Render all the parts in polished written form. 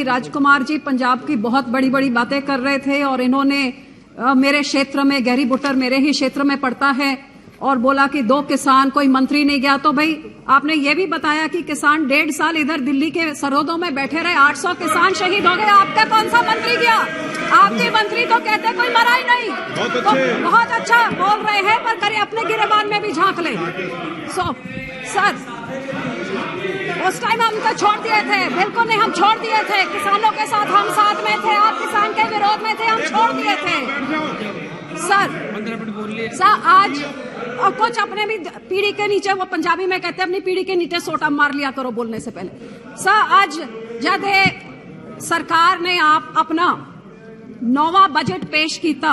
राजकुमार जी पंजाब की बहुत बड़ी बड़ी बातें कर रहे थे और इन्होंने मेरे क्षेत्र में, गहरी बुटर मेरे ही क्षेत्र में पड़ता है, और बोला कि 2 किसान, कोई मंत्री नहीं गया। तो भाई आपने ये भी बताया कि किसान 1.5 साल इधर दिल्ली के सरहदों में बैठे रहे, 800 किसान शहीद हो गए, आपका कौन सा मंत्री गया? आपके मंत्री तो कहते कोई मरा ही नहीं। बहुत अच्छा बोल रहे हैं, पर करें अपने गिरेबान में भी झांक ले। सर, उस टाइम हम तो छोड़ दिए थे, बिल्कुल नहीं, हम छोड़ दिए थे। किसानों के साथ हम साथ में थे, आप किसान के विरोध में थे, हम छोड़ दिए थे। सर आज और कुछ अपने भी पीढ़ी के नीचे, वो पंजाबी में कहते हैं अपनी पीढ़ी के नीचे सोटा मार लिया करो बोलने से पहले। सर आज जब सरकार ने आप अपना 9वां बजट पेश किया,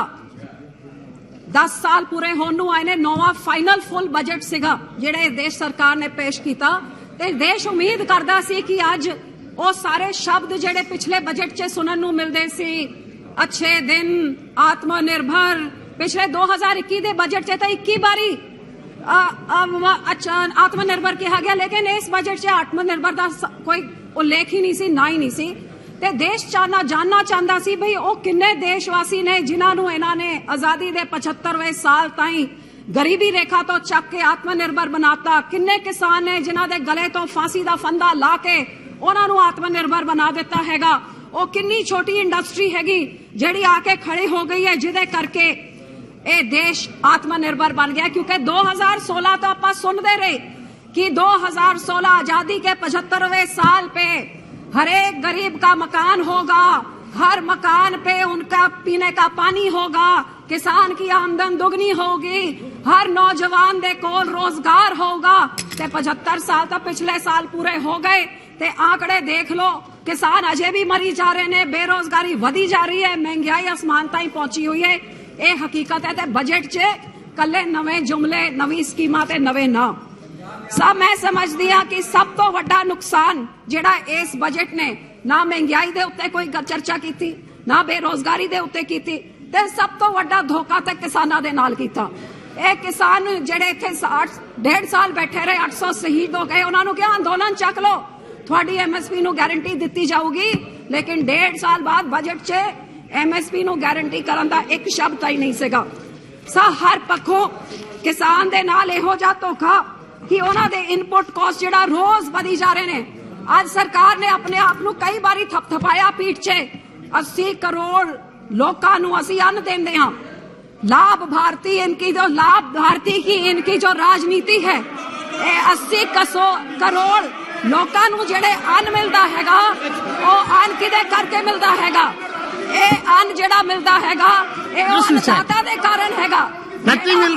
10 साल पूरे होने आए ने, 9वां फाइनल फुल बजट सीगा जिहड़े देश सरकार ने पेश किया, ते देश उम्मीद करदा सी कि अज वो सारे शब्द जिहड़े पिछले बजट च सुनन नूं मिलदे सी, अच्छे दिन, आत्मनिर्भर, पिछले 2021 दे बजट च तो 21 बारी आत्मनिर्भर कहा गया, लेकिन इस बजट च आत्मनिर्भर का कोई उल्लेख ही नहीं सी, ना ही नहीं सी। ते देश जानना चाहता सी भई वो किन्ने देशवासी ने जिन्हां नूं इन्हां ने आजादी दे 75वें साल ताईं गरीबी रेखा तो चक के आत्मनिर्भर बनाता, किन्ने किसान ने जिन्हां दे गले तो फांसी दा फंदा ला के उन्हां नूं आत्मनिर्भर बना दिता हैगा। वो किन्नी छोटी इंडस्ट्री हैगी जिहड़ी आके खड़ी हो गई है, जिहदे करके ये देश आत्मनिर्भर बन गया। क्योंकि 2016 तो आप सुनते रहे कि 2016 आजादी के 75वें साल पे हर एक गरीब का मकान होगा, हर मकान पे उनका पीने का पानी होगा, किसान की आमदन दुगनी होगी, हर नौजवान दे कोल रोजगार होगा। ते 75 साल तो पिछले साल पूरे हो गए, ते आंकड़े देख लो, किसान अजे भी मरी जा रहे ने, बेरोजगारी वधी जा रही है, महंगाई आसमान ताईं पहुंची हुई है। ये हकीकत है। ते बजट च कल्ले नवे जुमले, नवी स्कीमां ते नवे नाम। सब मैं समझदी हां कि सब तो वड्डा नुकसान जिहड़ा इस बजट ने ना महंगाई दे उत्ते कोई चर्चा कीती, ना बेरोजगारी दे उत्ते कीती, ते सब तो वड्डा धोखा ते किसानां दे नाल कीता। ये किसान जिहड़े इत्थे 1.5 साल बैठे रहे, 800 शहीद हो गए, उन्हां नूं क्या अंदोलन चक लो, थोड़ी MSP नूं गारंटी दित्ती जाऊगी, लेकिन 1.5 साल बाद बजट च MSP नूं गारंटी करन दा एक शब्द ही नहीं सीगा। हर पक्षों किसान दे नाल इहो जिहा धोखा कि उन्हां दे इनपुट कॉस्ट जिहड़ा रोज वधी जा रहे ने। आज सरकार ने अपने आप नूं कई बारी थपथपाया पीठ च, 80 करोड़ लोकां नूं असीं अन्न देंदे हां, लाभ भारती की इनकी जो राजनीति है, 80 करोड़ लोकां नूं जिहड़े अन्न मिलदा हैगा, ਉਹ अन्न किदे करके मिलदा हैगा? ਇਹ अन्न ਜਿਹੜਾ ਮਿਲਦਾ ਹੈਗਾ, ਇਹ अन्नदाता ਦੇ ਕਾਰਨ ਹੈਗਾ। Nothing will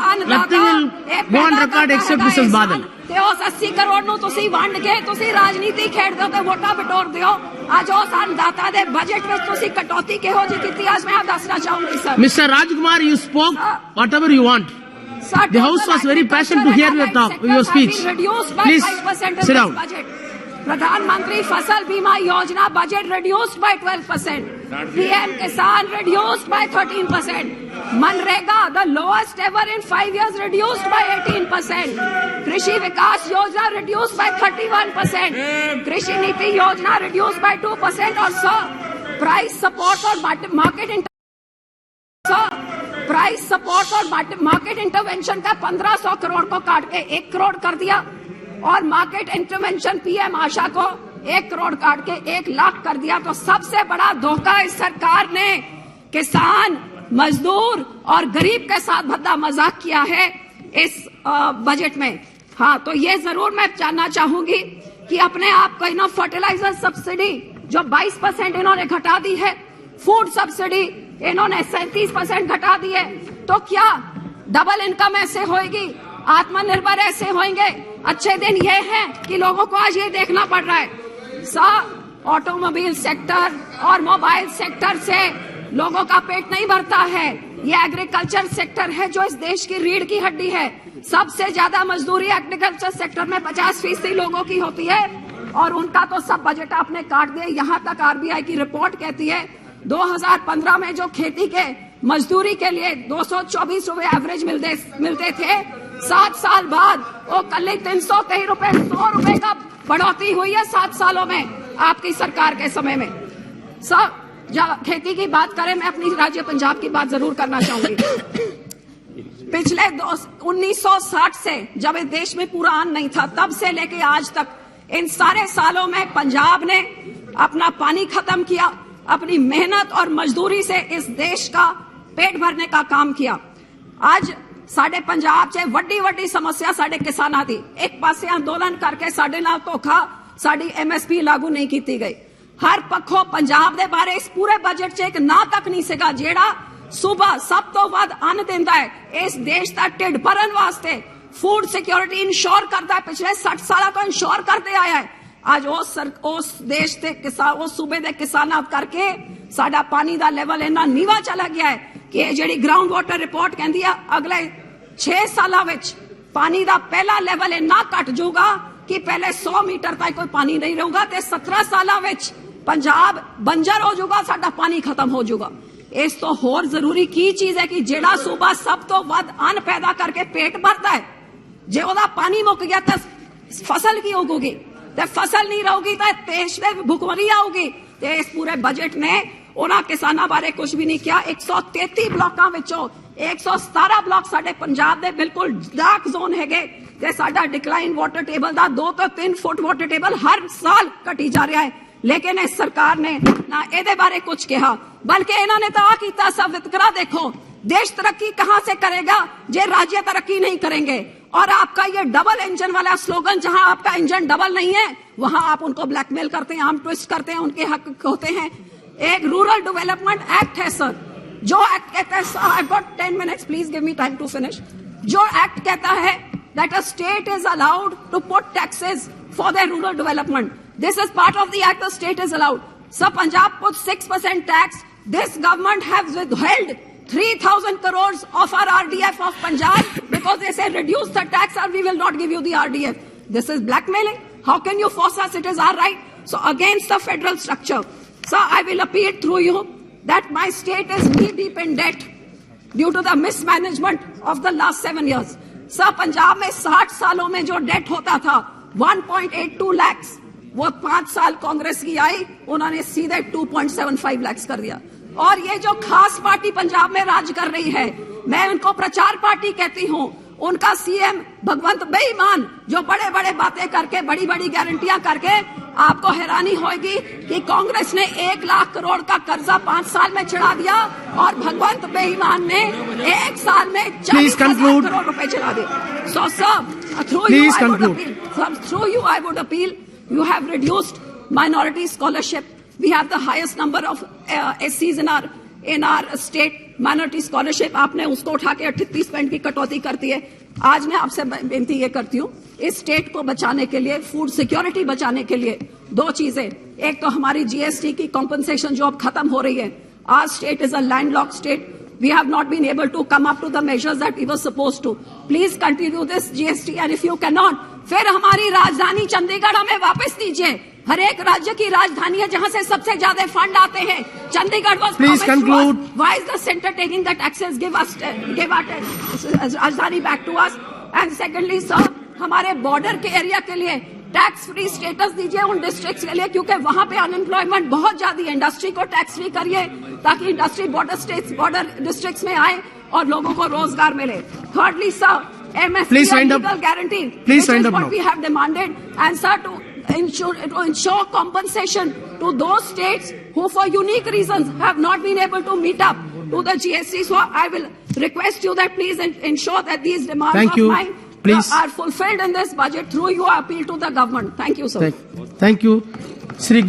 go on record except Mrs. Badal. ਤੇ ਉਸ 80 ਕਰੋੜ ਨੂੰ ਤੁਸੀਂ ਵੰਡ ਕੇ ਤੁਸੀਂ ਰਾਜਨੀਤੀ ਖੇਡਦੇ ਹੋ ਤੇ ਵੋਟਾਂ ਬਟੋਰਦੇ ਹੋ। ਅੱਜ ਉਸ अन्नदाता ਦੇ ਬਜਟ ਵਿੱਚ ਤੁਸੀਂ ਕਟੌਤੀ ਕਿਹੋ ਜਿਹੀ ਕੀਤੀ, ਅੱਜ ਮੈਂ ਦੱਸਣਾ ਚਾਹੂੰਗੀ sir. Mr. Rajkumar, you spoke whatever you want. The House was very passionate to hear your speech. Please sit down. प्रधानमंत्री फसल बीमा योजना बजट reduced by 12%, PM किसान reduced by 13%, MNREGA the lowest ever in 5 years reduced by 18%, कृषि विकास योजना reduced by 31%, कृषि नीति योजना reduced by 2%, और प्राइस सपोर्ट और मार्केट इंटरवेंशन का 1500 करोड़ को काट के 1 करोड़ कर दिया, और मार्केट इंटरवेंशन PM आशा को 1 करोड़ काट के 1 लाख कर दिया। तो सबसे बड़ा धोखा इस सरकार ने किसान, मजदूर और गरीब के साथ भद्दा मजाक किया है इस बजट में। हाँ, तो ये जरूर मैं जानना चाहूंगी कि अपने आप को इन्होंने फर्टिलाइजर सब्सिडी जो 22% इन्होंने घटा दी है, फूड सब्सिडी इन्होंने 37% घटा दी है, तो क्या डबल इनकम ऐसे होएगी, आत्मनिर्भर ऐसे होंगे? अच्छे दिन ये हैं कि लोगों को आज ये देखना पड़ रहा है, ऑटोमोबाइल सेक्टर और मोबाइल सेक्टर से लोगों का पेट नहीं भरता है। ये एग्रीकल्चर सेक्टर है जो इस देश की रीढ़ की हड्डी है। सबसे ज्यादा मजदूरी एग्रीकल्चर सेक्टर में 50% लोगों की होती है, और उनका तो सब बजट आपने काट दिया। यहाँ तक RBI की रिपोर्ट कहती है 2015 में जो खेती के मजदूरी के लिए 224 रुपए एवरेज मिलते थे, 7 साल बाद वो कल 323 रुपए, 100 रुपए का बढ़ोतरी हुई है 7 सालों में आपकी सरकार के समय में। सर, जब खेती की बात करें, मैं अपनी राज्य पंजाब की बात जरूर करना चाहूंगी। पिछले 1960 से जब इस देश में पूरा अन्न नहीं था, तब से लेके आज तक इन सारे सालों में पंजाब ने अपना पानी खत्म किया, अपनी मेहनत और मजदूरी से इस देश का पेट भरने का काम किया। आज साडे पंजाब च वड्डी वड्डी समस्या साडे किसानां दी, एक पासे अंदोलन करके साडे नाल धोखा, साडी MSP लागू नहीं की गई। हर पक्षों पंजाब दे बारे इस पूरे बजट च एक ना तक नहीं सीगा जेड़ा सूबा सब तो वध अन्न देंदा है इस देश का ढिड भरन वास्ते, फूड सिक्योरिटी इंश्योर करता है, पिछले 60 साल तो इंश्योर करते आया है। आज उस देश के किसान, उस सूबे के किसानां करके साडा पानी का लेवल इन्ना नीवा चला गया है कि जी ग्राउंड वाटर रिपोर्ट कहती है अगले 6 सालों में पानी का पहला लेवल इन्ना घट जाऊगा कि पहले 100 मीटर तक कोई पानी नहीं रहूगा, ते 17 सालों में पंजाब बंजर हो जाऊगा, साडा पानी खत्म हो जाऊगा। इस तो होर जरूरी की चीज है कि जेड़ा सूबा सब तो वध अन्न पैदा करके पेट भरता है, जे ओदा पानी मुक गया तो फसल की उगूगी, ते फसल नहीं रहूगी तो देश में भुखमरी आऊगी। ते इस पूरे बजट ने उन्हां किसानां बारे कुछ भी नहीं किया। 133 ब्लॉकां विचों 117 ब्लॉक साडे पंजाब दे बिल्कुल डार्क जोन हैगे, ते साडा डिक्लाइन वाटर टेबल दा 2 तो 3 फुट वाटर टेबल हर साल घटी जा रहा है। लेकिन इस सरकार ने ना एदे बारे कुछ कहा, बल्कि इन्होंने तो आ कीता सब वितकरा देखो, देश तरक्की कहां से करेगा जे राज्य तरक्की नहीं करेंगे। और आपका ये डबल इंजन वाला स्लोगन, जहां आपका इंजन डबल नहीं है वहां आप उनको ब्लैकमेल करते हैं, हम ट्विस्ट करते हैं, उनके हक होते हैं। एक रूरल डेवलपमेंट एक्ट है सर, जो एक्ट कहता है, I got 10 minutes, please give me time to finish. जो एक्ट कहता है that a state is allowed to put taxes for the rural development, this is part of the act the state is allowed. So Punjab puts 6% tax. This government has withheld 3,000 crores of our RDF of Punjab because they say reduce the tax or we will not give you the RDF. This is blackmailing. How can you force us? It is our right. So against the federal structure. So I will appeal through you that my state is knee deep in debt due to the mismanagement of the last 7 years. So Punjab में 60 सालों में जो date होता था 1.82 lakhs, वो 5 साल कांग्रेस की आई, उन्होंने सीधे 2.75 लाख कर दिया। और ये जो खास पार्टी पंजाब में राज कर रही है, मैं उनको प्रचार पार्टी कहती हूँ, उनका सीएम भगवंत बेईमान, जो बड़े बड़े बातें करके बड़ी बड़ी गारंटियां करके, आपको हैरानी होगी कि कांग्रेस ने 1 लाख करोड़ का कर्जा 5 साल में चढ़ा दिया और भगवंत बेईमान ने 1 साल में 40,000 करोड़ रुपए चढ़ा दिए। So sir, through you I would appeal, you have reduced minority scholarship. We have the highest number of SCs in our state. Minority scholarship आपने उसको उठा के 38% की कटौती करती है। आज मैं आपसे बेनती ये करती हूँ, इस स्टेट को बचाने के लिए, फूड सिक्योरिटी बचाने के लिए 2 चीजें, एक तो हमारी GST की कॉम्पनसेशन जो अब खत्म हो रही है। Our state is a landlocked state. We have not been able to come up to the measures that we were supposed to. Please continue this GST, and if you cannot, फिर हमारी राजधानी चंडीगढ़ हमें वापस दीजिए। हर एक राज्य की राजधानी है जहां से सबसे ज्यादा फंड आते हैं। Chandigarh was Please conclude. Why is the center taking the taxes? Give our राजधानी back to us. And secondly, sir, हमारे बॉर्डर के एरिया के लिए टैक्स फ्री स्टेटस दीजिए उन डिस्ट्रिक्ट्स के लिए, क्योंकि वहां पे अनएम्प्लॉयमेंट बहुत ज्यादा है। इंडस्ट्री को टैक्स फ्री करिए ताकि इंडस्ट्री बॉर्डर डिस्ट्रिक्ट्स में आए और लोगों को रोजगार मिले। Thirdly sir, MSP legal guarantee, Please which wind is up what now. we have demanded, and sir, to ensure compensation to those states who for unique reasons have not been able to meet up to the GST. So I will request you that please ensure that these demands of mine are fulfilled in this budget through your appeal to the government. Thank you, sir. Thank you. Shri